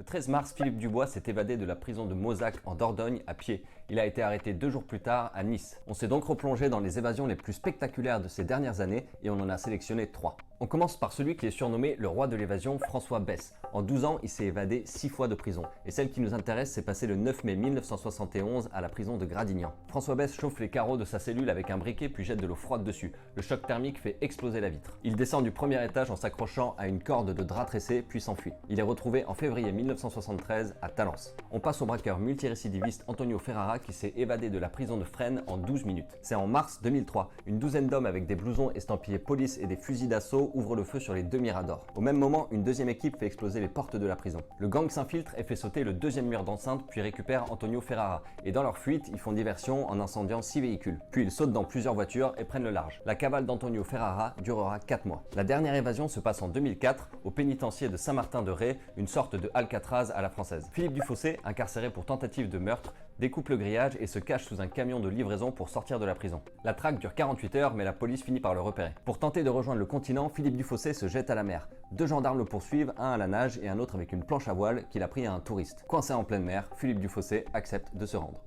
13 mars, Philippe Dubois s'est évadé de la prison de Mozac en Dordogne à pied. Il a été arrêté 2 jours plus tard à Nice. On s'est donc replongé dans les évasions les plus spectaculaires de ces dernières années et on en a sélectionné 3. On commence par celui qui est surnommé le roi de l'évasion, François Besse. En 12 ans, il s'est évadé 6 fois de prison. Et celle qui nous intéresse s'est passée le 9 mai 1971 à la prison de Gradignan. François Besse chauffe les carreaux de sa cellule avec un briquet puis jette de l'eau froide dessus. Le choc thermique fait exploser la vitre. Il descend du premier étage en s'accrochant à une corde de drap tressé puis s'enfuit. Il est retrouvé en février 1973 à Talence. On passe au braqueur multirécidiviste Antonio Ferrara qui s'est évadé de la prison de Fresnes en 12 minutes. C'est en mars 2003. Une douzaine d'hommes avec des blousons estampillés police et des fusils d'assaut ouvrent le feu sur les 2 miradors. Au même moment, une deuxième équipe fait exploser les portes de la prison. Le gang s'infiltre et fait sauter le deuxième mur d'enceinte puis récupère Antonio Ferrara. Et dans leur fuite, ils font diversion en incendiant 6 véhicules. Puis ils sautent dans plusieurs voitures et prennent le large. La cavale d'Antonio Ferrara durera 4 mois. La dernière évasion se passe en 2004 au pénitencier de Saint-Martin-de-Ré, une sorte de Alcatraz à la française. Philippe Dufossé, incarcéré pour tentative de meurtre, découpe le grillage et se cache sous un camion de livraison pour sortir de la prison. La traque dure 48 heures mais la police finit par le repérer. Pour tenter de rejoindre le continent, Philippe Dufossé se jette à la mer. 2 gendarmes le poursuivent, un à la nage et un autre avec une planche à voile qu'il a pris à un touriste. Coincé en pleine mer, Philippe Dufossé accepte de se rendre.